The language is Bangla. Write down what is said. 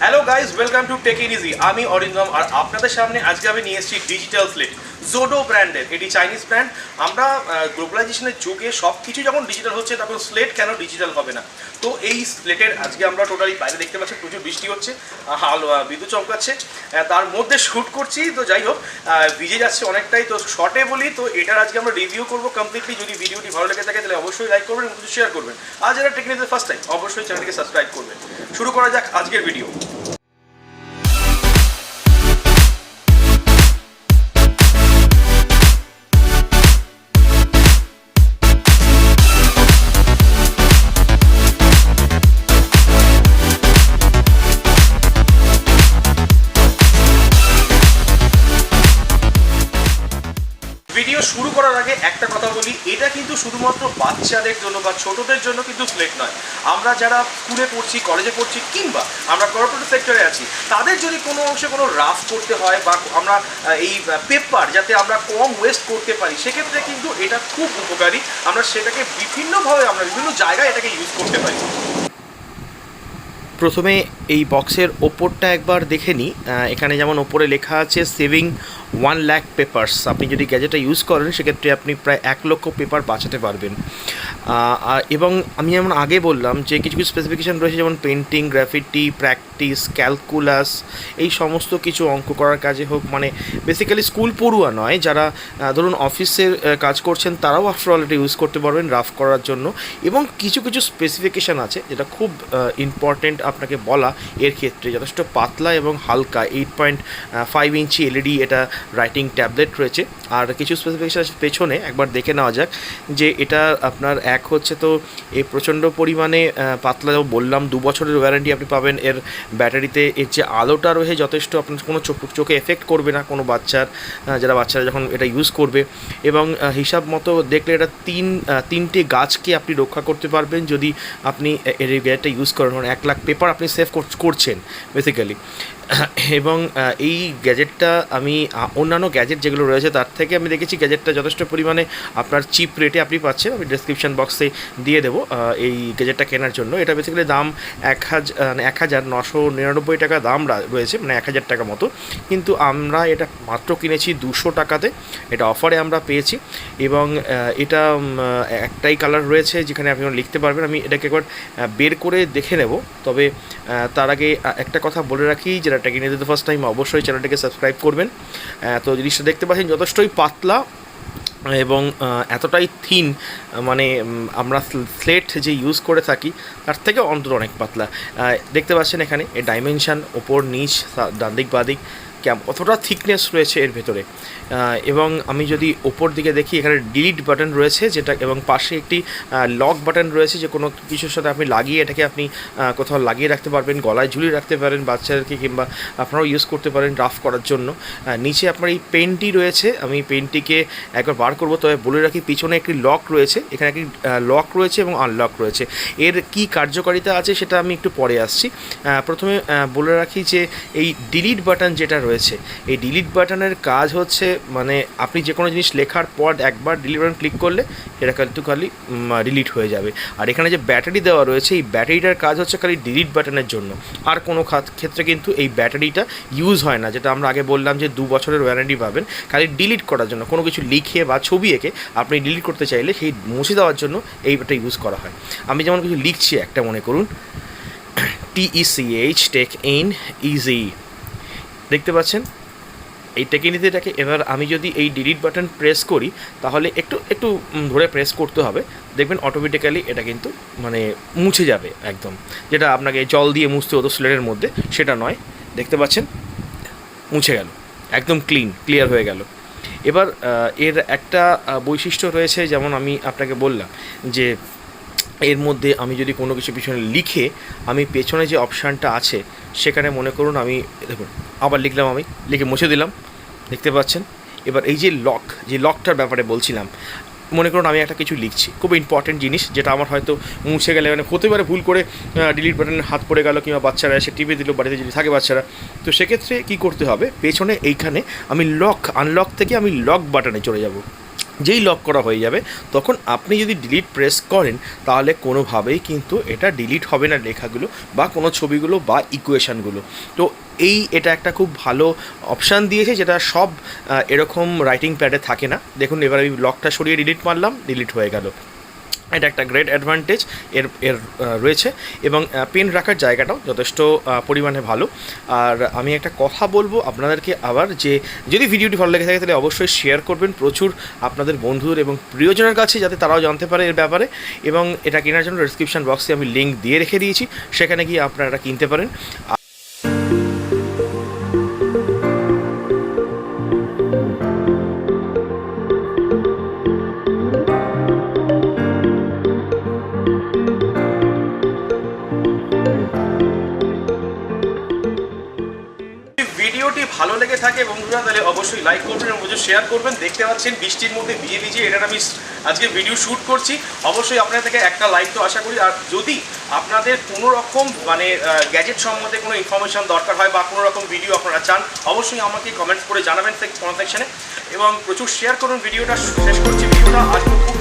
Hello guys, welcome to take it easy. আমি অরিন্দম, আর আপনাদের সামনে আজকে আমি নিয়ে এসেছি ডিজিটাল স্লেট, জোডো ব্র্যান্ডের। এটি চাইনিজ ব্র্যান্ড। আমরা গ্লোবালাইজেশনের যুগে সব কিছু যখন ডিজিটাল হচ্ছে, তখন স্লেট কেন ডিজিটাল হবে না? তো এই স্লেটের আজকে আমরা টোটালি বাইরে দেখতে পাচ্ছি প্রচুর বৃষ্টি হচ্ছে, বিদ্যুৎ চমকাচ্ছে, তার মধ্যে শ্যুট করছি। তো যাই হোক, ভিজে যাচ্ছে অনেকটাই। তো শর্টে বলি, তো এটার আজকে আমরা রিভিউ করবো কমপ্লিটলি। যদি ভিডিওটি ভালো লেগে থাকে তাহলে অবশ্যই লাইক করবেন এবং শেয়ার করবেন। আর যারা টেকনিক্যাল ফার্স্ট টাইম, অবশ্যই চ্যানেলটিকে সাবস্ক্রাইব করবেন। শুরু করা যাক আজকের ভিডিও। ভিডিও শুরু করার আগে একটা কথা বলি, এটা কিন্তু শুধুমাত্র বাচ্চাদের জন্য বা ছোটদের জন্য কিন্তু স্লেট নয়। আমরা যারা স্কুলে পড়ছি, কলেজে পড়ছি, কিংবা আমরা কর্পোরেট সেক্টরে আছি, তাদের যদি কোনো অংশে কোনো রাফ করতে হয় বা আমরা এই পেপার যাতে আমরা কম ওয়েস্ট করতে পারি, সেক্ষেত্রে কিন্তু এটা খুব উপকারী। আমরা সেটাকে বিভিন্নভাবে আমরা বিভিন্ন জায়গায় এটাকে ইউজ করতে পারি। প্রথমে এই বক্সের ওপরটা একবার দেখে নিই। এখানে যেমন ওপরে লেখা আছে সেভিং 1 লাখ পেপারস। আপনি যদি গ্যাজেটটা ইউজ করেন সেক্ষেত্রে আপনি প্রায় 1 লক্ষ পেপার বাঁচাতে পারবেন। এবং আমি যেমন আগে বললাম যে কিছু কিছু স্পেসিফিকেশান রয়েছে, যেমন পেন্টিং, গ্রাফিটি, প্র্যাকটিস, ক্যালকুলাস, এই সমস্ত কিছু অঙ্ক করার কাজে হোক, মানে বেসিক্যালি স্কুল পড়ুয়া নয়, যারা ধরুন অফিসের কাজ করছেন তারাও আফটারঅল এটা ইউজ করতে পারবেন রাফ করার জন্য। এবং কিছু কিছু স্পেসিফিকেশান আছে যেটা খুব ইম্পর্টেন্ট আপনাকে বলা, এর ক্ষেত্রে যথেষ্ট পাতলা এবং হালকা 8.5 ইঞ্চি এলইডি এটা রাইটিং ট্যাবলেট রয়েছে। আর কিছু স্পেসিফিকেশান পেছনে একবার দেখে নেওয়া যাক। যে এটা আপনার এক হচ্ছে তো এই প্রচণ্ড পরিমাণে পাতলা, বললাম 2 বছরের ওয়ারেন্টি আপনি পাবেন এর ব্যাটারিতে। এর যে আলোটা রয়েছে যথেষ্ট, আপনার কোনো চোখে এফেক্ট করবে না কোনো বাচ্চার, যারা বাচ্চারা যখন এটা ইউজ করবে। এবং হিসাব মতো দেখলে এটা তিনটে গাছকে আপনি রক্ষা করতে পারবেন যদি আপনি এর গ্যাজেটটা ইউজ করেন। 1 লাখ পেপার আপনি সেভ করছেন বেসিক্যালি। এবং এই গ্যাজেটটা আমি অন্যান্য গ্যাজেট যেগুলো রয়েছে তার থেকে আমি দেখেছি গ্যাজেটটা যথেষ্ট পরিমাণে আপনার চিপ রেটে আপনি পাচ্ছেন। আমি ডেসক্রিপশান বক্সে দিয়ে দেবো এই গ্যাজেটটা কেনার জন্য। এটা বেসিক্যালি দাম 1999 টাকা দাম রয়েছে, মানে 1000 টাকা মতো। কিন্তু আমরা এটা মাত্র কিনেছি 200 টাকাতে। এটা অফারে আমরা পেয়েছি। এবং এটা একটাই কালার রয়েছে যেখানে আপনি লিখতে পারবেন। আমি এটাকে একবার বের করে দেখে নেব। তবে তার আগে একটা কথা বলে রাখি, যারা টেকনিক্যাল দিতে ফার্স্ট টাইম অবশ্যই চ্যানেলটিকে সাবস্ক্রাইব করবেন। তো জিনিসটা দেখতে পাচ্ছেন যথেষ্টই পাতলা এবং এতটাই থিন, মানে আমরা স্লেট যে ইউজ করে থাকি তার থেকে অন্তত অনেক পাতলা। দেখতে পাচ্ছেন এখানে এই ডাইমেনশান, ওপর নিচ, ডান দিক বাঁ দিক, কতটা থিকনেস রয়েছে এর ভেতরে। এবং আমি যদি ওপর দিকে দেখি, এখানে ডিলিট বাটন রয়েছে যেটা, এবং পাশে একটি লক বাটন রয়েছে, যে কোনো কিছুর সাথে আপনি লাগিয়ে এটাকে আপনি কোথাও লাগিয়ে রাখতে পারবেন, গলায় ঝুলিয়ে রাখতে পারেন বাচ্চাদেরকে, কিংবা আপনারাও ইউজ করতে পারেন রাফ করার জন্য। নিচে আপনার এই পেনটি রয়েছে, আমি পেনটিকে একবার বার করবো। তবে বলে রাখি পিছনে একটি লক রয়েছে, এখানে একটি লক রয়েছে এবং আনলক রয়েছে। এর কি কার্যকারিতা আছে সেটা আমি একটু পরে আসছি। প্রথমে বলে রাখি যে এই ডিলিট বাটন যেটা রয়েছে, এই ডিলিট বাটনের কাজ হচ্ছে, মানে আপনি যে কোনো জিনিস লেখার পর একবার ডিলিট বাটন ক্লিক করলে এটা কিন্তু খালি ডিলিট হয়ে যাবে। আর এখানে যে ব্যাটারি দেওয়া রয়েছে, এই ব্যাটারিটার কাজ হচ্ছে খালি ডিলিট বাটনের জন্য। আর কোনো ক্ষেত্রে কিন্তু এই ব্যাটারিটা ইউজ হয় না, যেটা আমরা আগে বললাম যে 2 বছরের ওয়ারেন্টি পাবেন। খালি ডিলিট করার জন্য, কোনো কিছু লিখে বা ছবি এঁকে আপনি ডিলিট করতে চাইলে সেই মুছে দেওয়ার জন্য এইটা ইউজ করা হয়। আমি যেমন কিছু লিখছি, একটা মনে করুন TECH টেক ইন ইজি, দেখতে পাচ্ছেন এই টেকনিকটাকে। এবার আমি যদি এই ডিলিট বাটন প্রেস করি, তাহলে একটু ধরে প্রেস করতে হবে, দেখবেন অটোমেটিক্যালি এটা কিন্তু মানে মুছে যাবে একদম। যেটা আপনাকে জল দিয়ে মুছতে হতো স্লেটের মধ্যে, সেটা নয়। দেখতে পাচ্ছেন মুছে গেল, একদম ক্লিয়ার হয়ে গেল। এবার এর একটা বৈশিষ্ট্য রয়েছে, যেমন আমি আপনাকে বললাম যে এর মধ্যে আমি যদি কোনো কিছু পিছনে লিখে, আমি পেছনে যে অপশানটা আছে সেখানে মনে করুন আমি দেখুন আবার লিখলাম, আমি লিখে মুছে দিলাম, দেখতে পাচ্ছেন। এবার এই যে লকটার ব্যাপারে বলছিলাম, মনে করুন আমি একটা কিছু লিখছি, খুব ইম্পর্টেন্ট জিনিস, যেটা আমার হয়তো মুছে গেলে, মানে হতে পারে ভুল করে ডিলিট বাটনের হাত পড়ে গেল, কিংবা বাচ্চারা এসে টিপে দিল, বাড়িতে যদি থাকে বাচ্চারা, তো সেক্ষেত্রে কী করতে হবে, পেছনে এইখানে আমি আনলক থেকে আমি লক বাটনে চলে যাব। যেই লক করা হয়ে যাবে তখন আপনি যদি ডিলিট প্রেস করেন তাহলে কোনোভাবেই কিন্তু এটা ডিলিট হবে না লেখাগুলো বা কোনো ছবিগুলো বা ইকুয়েশানগুলো। তো এটা একটা খুব ভালো অপশান দিয়েছে, যেটা সব এরকম রাইটিং প্যাডে থাকে না। দেখুন এবার আমি লকটা সরিয়ে ডিলিট মারলাম, ডিলিট হয়ে গেল। এটা একটা গ্রেট অ্যাডভান্টেজ এর রয়েছে, এবং পেন রাখার জায়গাটাও যথেষ্ট পরিমাণে ভালো। আর আমি একটা কথা বলবো আপনাদেরকে আবার, যে যদি ভিডিওটি ভালো লেগে থাকে তাহলে অবশ্যই শেয়ার করবেন প্রচুর আপনাদের বন্ধুদের এবং প্রিয়জনের কাছে, যাতে তারাও জানতে পারে এর ব্যাপারে। এবং এটা কেনার জন্য ডেসক্রিপশন বক্সে আমি লিঙ্ক দিয়ে রেখে দিয়েছি, সেখানে গিয়ে আপনারা এটা কিনতে পারেন। ভিডিওটি ভালো লেগে থাকে বন্ধুরা তাহলে অবশ্যই লাইক করবেন এবং শেয়ার করবেন। দেখতে পাচ্ছেন বৃষ্টির মধ্যে ভিজে ভিজে এটা আমি আজকে ভিডিও শ্যুট করছি, অবশ্যই আপনাদের থেকে একটা লাইক তো আশা করি। আর যদি আপনাদের কোনো রকম মানে গ্যাজেট সম্বন্ধে কোনো ইনফরমেশন দরকার হয় বা কোনো রকম ভিডিও আপনারা চান, অবশ্যই আমাকে কমেন্টস করে জানাবেন কমেন্ট সেকশনে, এবং প্রচুর শেয়ার করুন। ভিডিওটা শেষ করছি, ভিডিওটা আজকে খুব